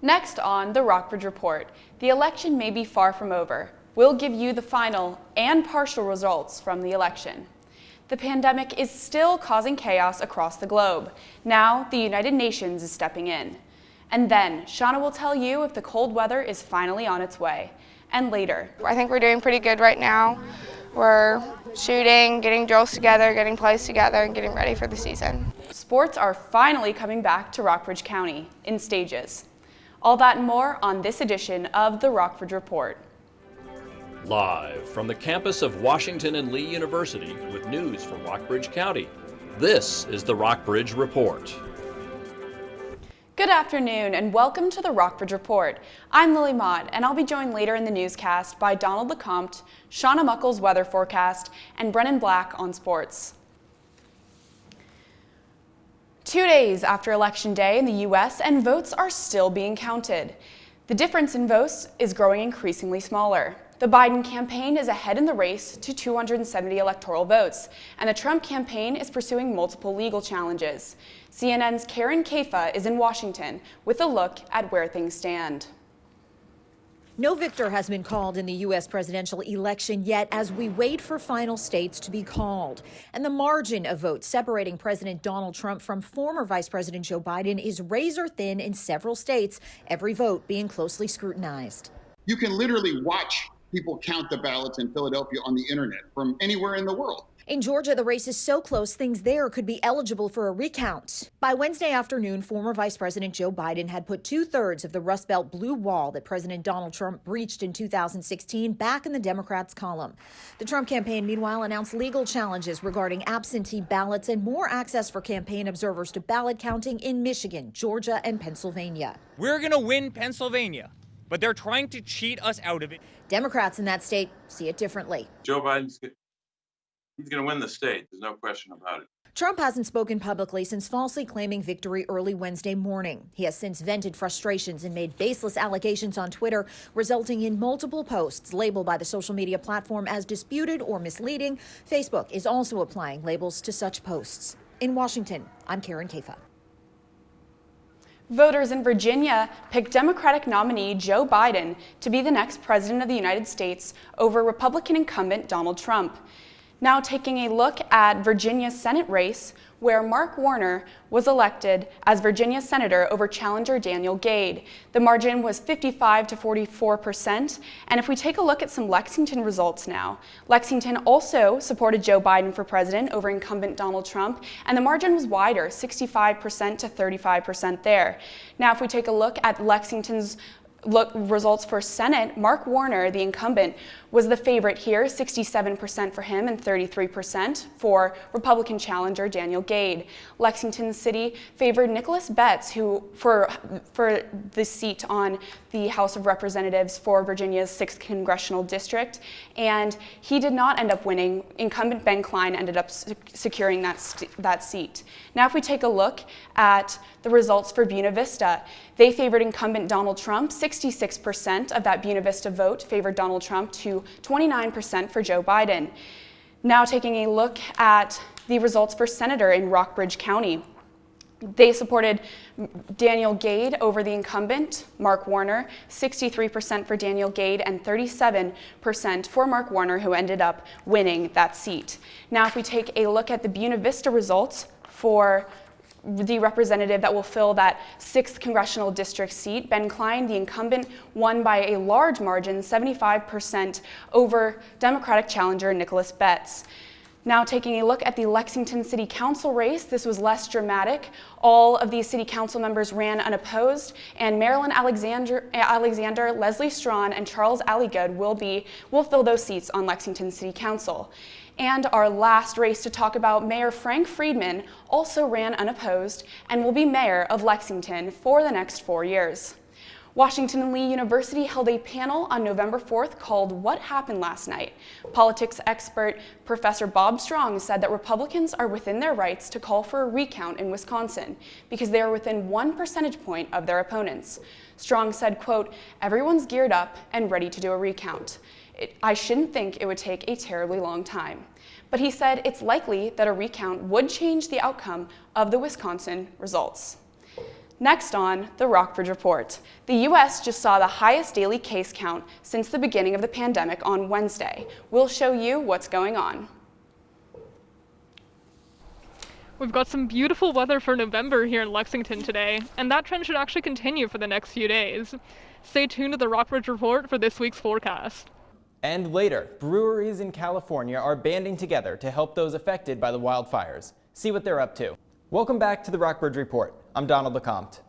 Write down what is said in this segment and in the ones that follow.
Next on the Rockbridge Report, the election may be far from over. We'll give you the final and partial results from the election. The pandemic is still causing chaos across the globe. Now, the United Nations is stepping in. And then, Shauna will tell you if the cold weather is finally on its way. And later, I think we're doing pretty good right now. We're shooting, getting drills together, getting plays together, and getting ready for the season. sports are finally coming back to Rockbridge County in stages. All that and more on this edition of the Rockbridge Report. Live from the campus of Washington and Lee University with news from Rockbridge County, this is the Rockbridge Report. Good afternoon and welcome to the Rockbridge Report. I'm Lily Mott and I'll be joined later in the newscast by Donald LeCompte, Shauna Muckles' weather forecast, and Brennan Black on sports. 2 days after Election Day in the U.S. and votes are still being counted. The difference in votes is growing increasingly smaller. The Biden campaign is ahead in the race to 270 electoral votes, and the Trump campaign is pursuing multiple legal challenges. CNN's Karen Kaifa is in Washington with a look at where things stand. No victor has been called in the U.S. presidential election yet as we wait for final states to be called. And the margin of votes separating President Donald Trump from former Vice President Joe Biden is razor thin in several states, every vote being closely scrutinized. You can literally watch people count the ballots in Philadelphia on the internet from anywhere in the world. In Georgia, the race is so close, things there could be eligible for a recount. By Wednesday afternoon, former Vice President Joe Biden had put 2/3 of the Rust Belt blue wall that President Donald Trump breached in 2016 back in the Democrats' column. The Trump campaign, meanwhile, announced legal challenges regarding absentee ballots and more access for campaign observers to ballot counting in Michigan, Georgia, and Pennsylvania. We're going to win Pennsylvania, but they're trying to cheat us out of it. Democrats in that state see it differently. Joe Biden's he's going to win the state. There's no question about it. Trump hasn't spoken publicly since falsely claiming victory early Wednesday morning. He has since vented frustrations and made baseless allegations on Twitter, resulting in multiple posts labeled by the social media platform as disputed or misleading. Facebook is also applying labels to such posts. In Washington, I'm Karen Kaifa. Voters in Virginia picked Democratic nominee Joe Biden to be the next president of the United States over Republican incumbent Donald Trump. Now taking a look at Virginia's Senate race, where Mark Warner was elected as Virginia Senator over challenger Daniel Gade. The margin was 55 to 44%. And if we take a look at some Lexington results now, Lexington also supported Joe Biden for president over incumbent Donald Trump, and the margin was wider, 65% to 35% there. Now, if we take a look at Lexington's results for Senate, Mark Warner, the incumbent, was the favorite here, 67% for him and 33% for Republican challenger Daniel Gade. Lexington City favored Nicholas Betts, who for the seat on the House of Representatives for Virginia's 6th congressional district, and he did not end up winning. Incumbent Ben Cline ended up securing that seat. Now, if we take a look at the results for Buena Vista, they favored incumbent Donald Trump. 66% of that Buena Vista vote favored Donald Trump to 29% for Joe Biden. Now taking a look at the results for Senator in Rockbridge County. They supported Daniel Gade over the incumbent, Mark Warner, 63% for Daniel Gade and 37% for Mark Warner, who ended up winning that seat. Now if we take a look at the Buena Vista results for the representative that will fill that 6th congressional district seat, Ben Cline, the incumbent, won by a large margin, 75% over Democratic challenger Nicholas Betts. Now taking a look at the Lexington City Council race, this was less dramatic. All of these city council members ran unopposed, and Marilyn Alexander, Leslie Strawn, and Charles Alligood will fill those seats on Lexington City Council. And our last race to talk about, Mayor Frank Friedman also ran unopposed and will be mayor of Lexington for the next 4 years. Washington and Lee University held a panel on November 4th called What Happened Last Night? Politics expert Professor Bob Strong said that Republicans are within their rights to call for a recount in Wisconsin because they are within 1 percentage point of their opponents. Strong said, quote, "Everyone's geared up and ready to do a recount. I shouldn't think it would take a terribly long time." But he said it's likely that a recount would change the outcome of the Wisconsin results. Next on the Rockbridge Report, the U.S. just saw the highest daily case count since the beginning of the pandemic on Wednesday. We'll show you what's going on. We've got some beautiful weather for November here in Lexington today, and that trend should actually continue for the next few days. Stay tuned to the Rockbridge Report for this week's forecast. And later, breweries in California are banding together to help those affected by the wildfires. See what they're up to. Welcome back to the Rockbridge Report. I'm Donald LeCompte.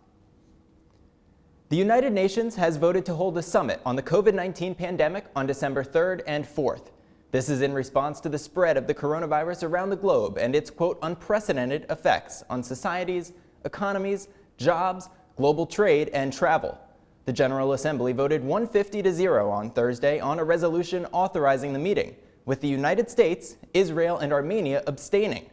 The United Nations has voted to hold a summit on the COVID-19 pandemic on December 3rd and 4th. This is in response to the spread of the coronavirus around the globe and its, quote, unprecedented effects on societies, economies, jobs, global trade, and travel. The General Assembly voted 150-0 on Thursday on a resolution authorizing the meeting, with the United States, Israel, and Armenia abstaining.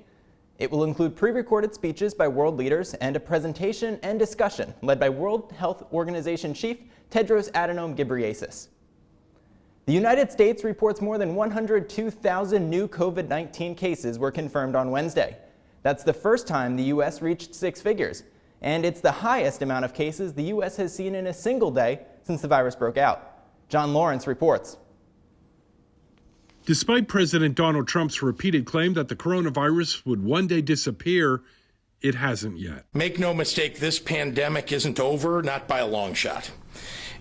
It will include pre-recorded speeches by world leaders and a presentation and discussion led by World Health Organization Chief Tedros Adhanom Ghebreyesus. The United States reports more than 102,000 new COVID-19 cases were confirmed on Wednesday. That's the first time the U.S. reached six figures, and it's the highest amount of cases the U.S. has seen in a single day since the virus broke out. John Lawrence reports. Despite President Donald Trump's repeated claim that the coronavirus would one day disappear, it hasn't yet. Make no mistake, this pandemic isn't over, not by a long shot.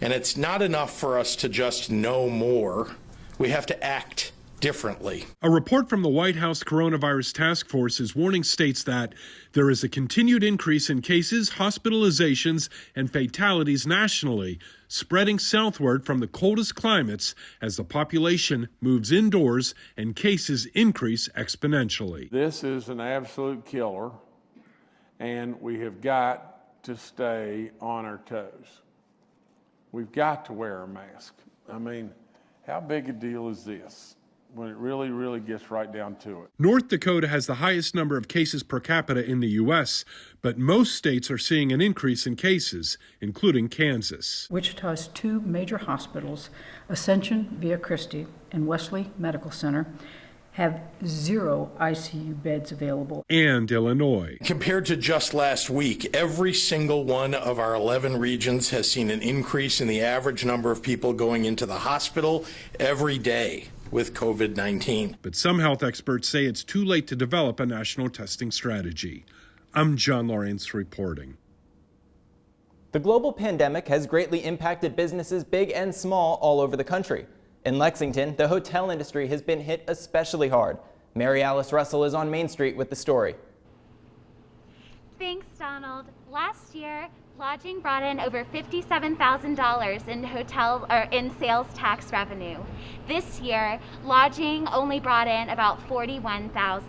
And it's not enough for us to just know more. We have to act differently. A report from the White House Coronavirus Task Force is warning states that there is a continued increase in cases, hospitalizations, and fatalities nationally, spreading southward from the coldest climates as the population moves indoors and cases increase exponentially. This is an absolute killer, and we have got to stay on our toes. We've got to wear a mask. I mean, how big a deal is this when it really, really gets right down to it? North Dakota has the highest number of cases per capita in the U.S., but most states are seeing an increase in cases, including Kansas. Wichita's two major hospitals, Ascension Via Christi and Wesley Medical Center, have 0 ICU beds available. And Illinois. Compared to just last week, every single one of our 11 regions has seen an increase in the average number of people going into the hospital every day with COVID-19. But some health experts say it's too late to develop a national testing strategy. I'm John Lawrence reporting. The global pandemic has greatly impacted businesses big and small all over the country. In Lexington, the hotel industry has been hit especially hard. Mary Alice Russell is on Main Street with the story. Thanks, Donald. Last year, lodging brought in over $57,000 in hotel or in sales tax revenue. This year, lodging only brought in about $41,000.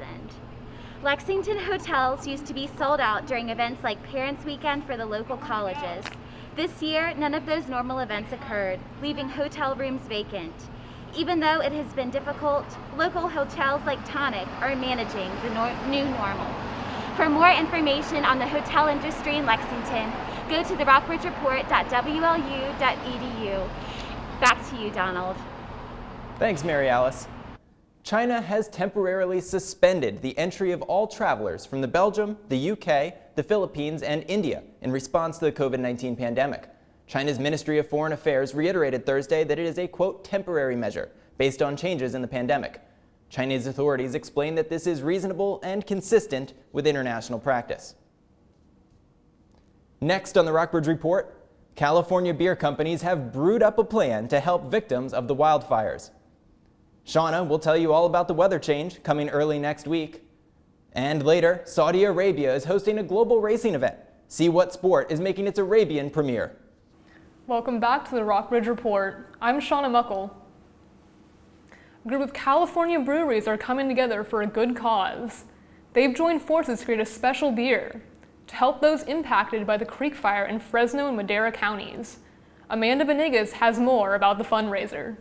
Lexington hotels used to be sold out during events like Parents Weekend for the local colleges. This year, none of those normal events occurred, leaving hotel rooms vacant. Even though it has been difficult, local hotels like Tonic are managing the new normal. For more information on the hotel industry in Lexington, go to the rockbridgereport.wlu.edu. Back to you, Donald. Thanks, Mary Alice. China has temporarily suspended the entry of all travelers from Belgium, the UK, the Philippines, and India in response to the COVID-19 pandemic. China's Ministry of Foreign Affairs reiterated Thursday that it is a, quote, temporary measure based on changes in the pandemic. Chinese authorities explained that this is reasonable and consistent with international practice. Next on the Rockbridge Report, California beer companies have brewed up a plan to help victims of the wildfires. Shauna will tell you all about the weather change coming early next week. And later, Saudi Arabia is hosting a global racing event. See what sport is making its Arabian premiere. Welcome back to the Rockbridge Report. I'm Shauna Muckle. A group of California breweries are coming together for a good cause. They've joined forces to create a special beer to help those impacted by the Creek Fire in Fresno and Madera counties. Amanda Venegas has more about the fundraiser.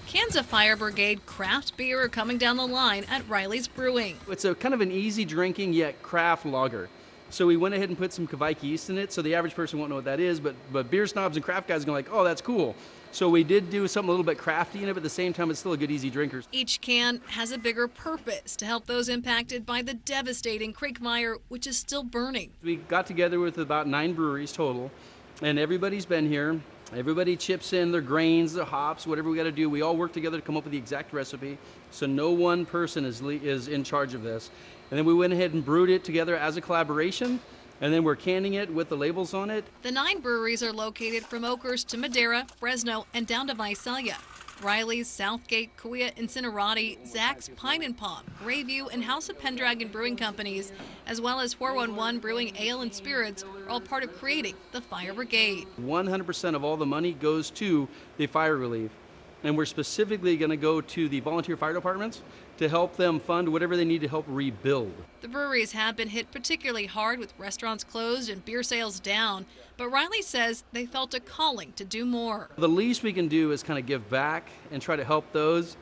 Cans of Fire Brigade craft beer are coming down the line at Riley's Brewing. It's a kind of an easy drinking yet craft lager. So we went ahead and put some Kveik yeast in it, so the average person won't know what that is, but beer snobs and craft guys are going to like, oh, that's cool. So we did do something a little bit crafty in it, but at the same time, it's still a good, easy drinker. Each can has a bigger purpose to help those impacted by the devastating creek fire, which is still burning. We got together with about 9 breweries total, and everybody's been here. Everybody chips in their grains, their hops, whatever we got to do. We all work together to come up with the exact recipe, so no one person is in charge of this. And then we went ahead and brewed it together as a collaboration, and then we're canning it with the labels on it. The 9 breweries are located from Oakhurst to Madera, Fresno, and down to Visalia. Riley's, Southgate, Kauai, Incinerati, Zach's, Pine and Palm, Grayview, and House of Pendragon Brewing Companies, as well as 411 Brewing Ale and Spirits, are all part of creating the Fire Brigade. 100% of all the money goes to the fire relief, and we're specifically going to go to the volunteer fire departments to help them fund whatever they need to help rebuild. The breweries have been hit particularly hard with restaurants closed and beer sales down, but Riley says they felt a calling to do more. The least we can do is kind of give back and try to help those.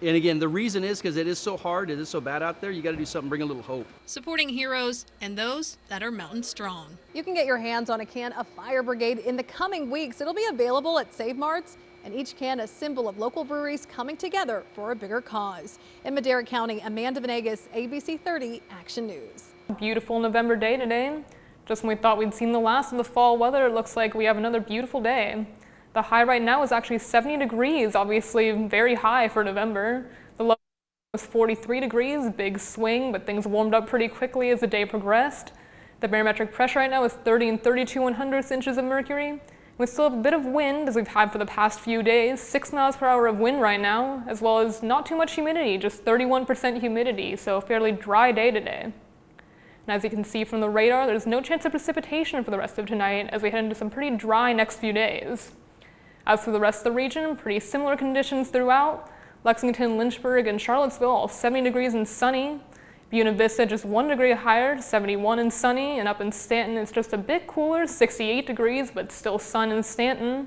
And again, the reason is because it is so hard, it is so bad out there, you got to do something, bring a little hope. Supporting heroes and those that are mountain strong. You can get your hands on a can of Fire Brigade in the coming weeks. It'll be available at Save Marts, and each can a symbol of local breweries coming together for a bigger cause. In Madera County, Amanda Venegas, ABC 30 Action News. Beautiful November day today. Just when we thought we'd seen the last of the fall weather, it looks like we have another beautiful day. The high right now is actually 70 degrees, obviously very high for November. The low was 43 degrees, big swing, but things warmed up pretty quickly as the day progressed. The barometric pressure right now is 30 and 32 inches of mercury. We still have a bit of wind, as we've had for the past few days, 6 miles per hour of wind right now, as well as not too much humidity, just 31% humidity, so a fairly dry day today. And as you can see from the radar, there's no chance of precipitation for the rest of tonight as we head into some pretty dry next few days. As for the rest of the region, pretty similar conditions throughout. Lexington, Lynchburg, and Charlottesville all 70 degrees and sunny. Buena Vista just 1 degree higher, 71 and sunny, and up in Stanton it's just a bit cooler, 68 degrees, but still sun in Stanton.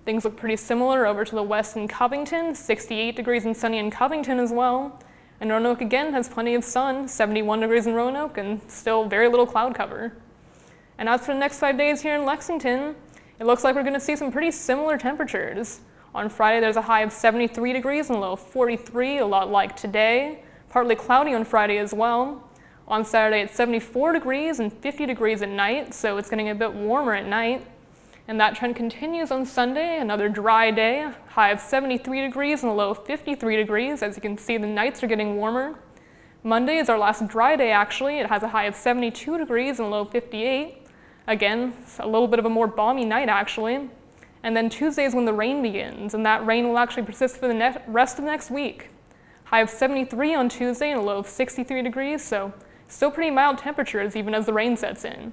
Things look pretty similar over to the west in Covington, 68 degrees and sunny in Covington as well. And Roanoke again has plenty of sun, 71 degrees in Roanoke, and still very little cloud cover. And as for the next 5 days here in Lexington, it looks like we're going to see some pretty similar temperatures. On Friday there's a high of 73 degrees and a low of 43, a lot like today. Partly cloudy on Friday as well. On Saturday it's 74 degrees and 50 degrees at night, so it's getting a bit warmer at night. And that trend continues on Sunday, another dry day, high of 73 degrees and a low of 53 degrees. As you can see, the nights are getting warmer. Monday is our last dry day actually. It has a high of 72 degrees and a low of 58. Again, a little bit of a more balmy night actually. And then Tuesday is when the rain begins, and that rain will actually persist for the rest of next week. High of 73 on Tuesday and a low of 63 degrees, so still pretty mild temperatures even as the rain sets in.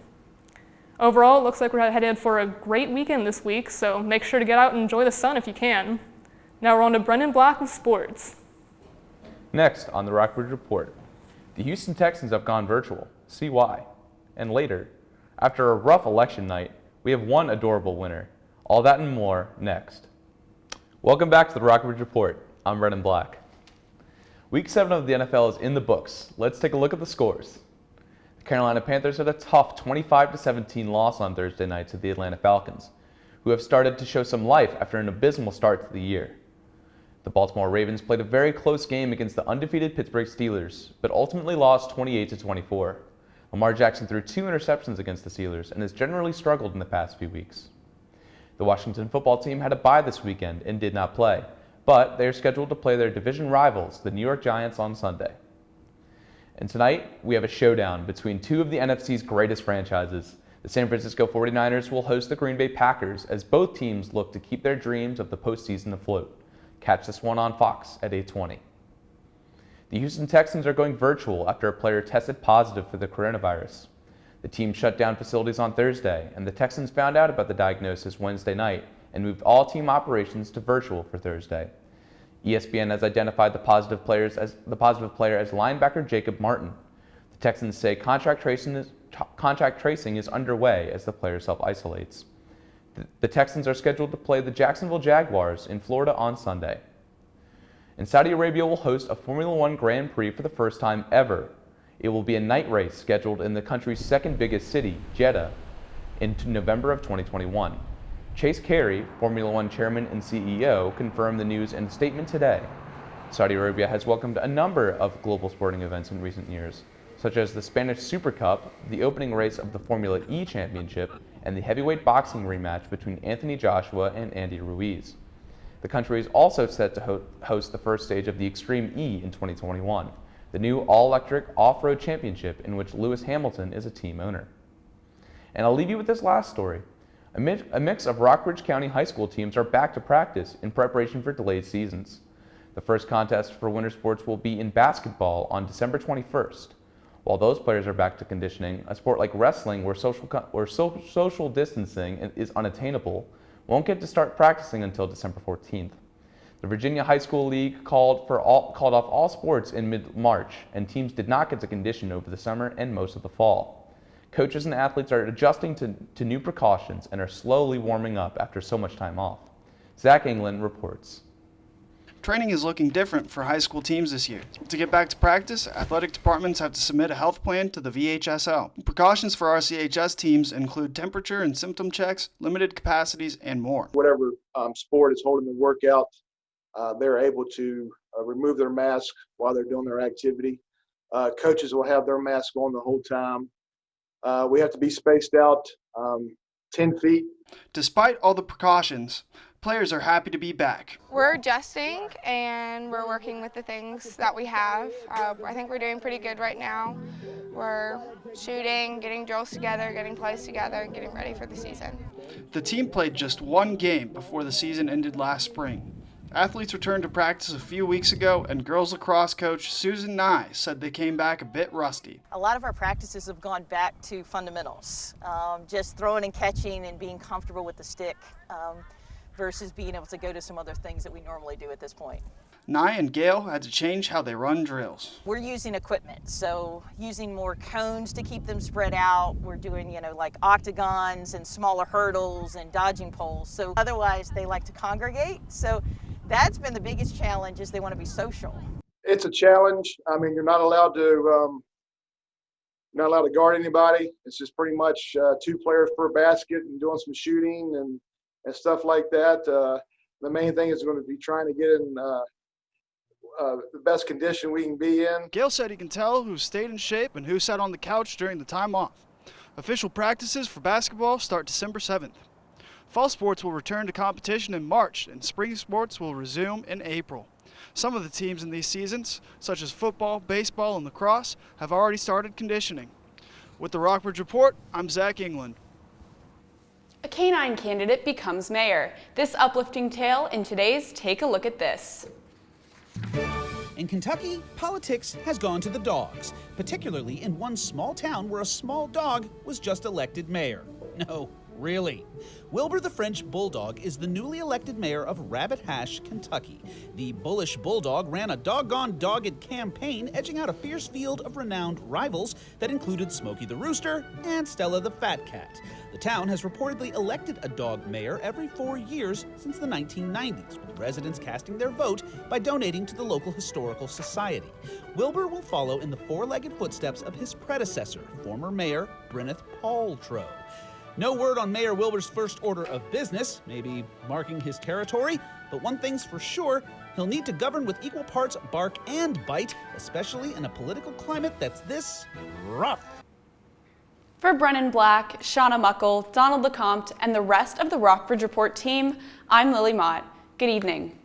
Overall, it looks like we're headed for a great weekend this week, so make sure to get out and enjoy the sun if you can. Now we're on to Brendan Black with sports. Next on the Rockbridge Report, the Houston Texans have gone virtual. See why. And later, after a rough election night, we have one adorable winner. All that and more next. Welcome back to the Rockbridge Report. I'm Brendan Black. Week 7 of the NFL is in the books. Let's take a look at the scores. The Carolina Panthers had a tough 25-17 loss on Thursday night to the Atlanta Falcons, who have started to show some life after an abysmal start to the year. The Baltimore Ravens played a very close game against the undefeated Pittsburgh Steelers, but ultimately lost 28-24. Lamar Jackson threw 2 interceptions against the Steelers and has generally struggled in the past few weeks. The Washington football team had a bye this weekend and did not play, but they are scheduled to play their division rivals, the New York Giants, on Sunday. And tonight, we have a showdown between 2 of the NFC's greatest franchises. The San Francisco 49ers will host the Green Bay Packers as both teams look to keep their dreams of the postseason afloat. Catch this one on Fox at 8:20. The Houston Texans are going virtual after a player tested positive for the coronavirus. The team shut down facilities on Thursday, and the Texans found out about the diagnosis Wednesday night and moved all team operations to virtual for Thursday. ESPN has identified the positive player as linebacker Jacob Martin. The Texans say contact tracing is underway as the player self-isolates. The Texans are scheduled to play the Jacksonville Jaguars in Florida on Sunday. And Saudi Arabia will host a Formula One Grand Prix for the first time ever. It will be a night race scheduled in the country's second biggest city, Jeddah, in November of 2021. Chase Carey, Formula One chairman and CEO, confirmed the news in a statement today. Saudi Arabia has welcomed a number of global sporting events in recent years, such as the Spanish Super Cup, the opening race of the Formula E Championship, and the heavyweight boxing rematch between Anthony Joshua and Andy Ruiz. The country is also set to host the first stage of the Extreme E in 2021, the new all-electric off-road championship in which Lewis Hamilton is a team owner. And I'll leave you with this last story. A mix of Rockbridge County high school teams are back to practice in preparation for delayed seasons. The first contest for winter sports will be in basketball on December 21st. While those players are back to conditioning, a sport like wrestling where social distancing is unattainable won't get to start practicing until December 14th. The Virginia High School League called off all sports in mid-March, and teams did not get to condition over the summer and most of the fall. Coaches and athletes are adjusting to new precautions and are slowly warming up after so much time off. Zach England reports. Training is looking different for high school teams this year. To get back to practice, athletic departments have to submit a health plan to the VHSL. Precautions for RCHS teams include temperature and symptom checks, limited capacities, and more. Whatever sport is holding the workout, they're able to remove their mask while they're doing their activity. Coaches will have their mask on the whole time. We have to be spaced out 10 feet. Despite all the precautions, players are happy to be back. We're adjusting and we're working with the things that we have. I think we're doing pretty good right now. We're shooting, getting drills together, getting plays together, and getting ready for the season. The team played just one game before the season ended last spring. Athletes returned to practice a few weeks ago, and girls lacrosse coach Susan Nye said they came back a bit rusty. A lot of our practices have gone back to fundamentals, just throwing and catching and being comfortable with the stick versus being able to go to some other things that we normally do at this point. Nye and Gail had to change how they run drills. We're using equipment, so using more cones to keep them spread out. We're doing, like octagons and smaller hurdles and dodging poles. So otherwise they like to congregate. So that's been the biggest challenge, is they want to be social. It's a challenge. I mean, you're not allowed to guard anybody. It's just pretty much 2 players per basket and doing some shooting and stuff like that. The main thing is going to be trying to get in the best condition we can be in. Gail said he can tell who stayed in shape and who sat on the couch during the time off. Official practices for basketball start December 7th. Fall sports will return to competition in March, and spring sports will resume in April. Some of the teams in these seasons, such as football, baseball, and lacrosse, have already started conditioning. With the Rockbridge Report, I'm Zach England. A canine candidate becomes mayor. This uplifting tale in today's Take a Look at This. In Kentucky, politics has gone to the dogs, particularly in one small town where a small dog was just elected mayor. No, really. Wilbur the French Bulldog is the newly elected mayor of Rabbit Hash, Kentucky. The bullish bulldog ran a doggone dogged campaign, edging out a fierce field of renowned rivals that included Smokey the Rooster and Stella the Fat Cat. The town has reportedly elected a dog mayor every 4 years since the 1990s, with residents casting their vote by donating to the local historical society. Wilbur will follow in the four-legged footsteps of his predecessor, former mayor Bryneth Paltrow. No word on Mayor Wilbur's first order of business, maybe marking his territory, but one thing's for sure, he'll need to govern with equal parts bark and bite, especially in a political climate that's this rough. For Brennan Black, Shauna Muckle, Donald LeCompte, and the rest of the Rockbridge Report team, I'm Lily Mott. Good evening.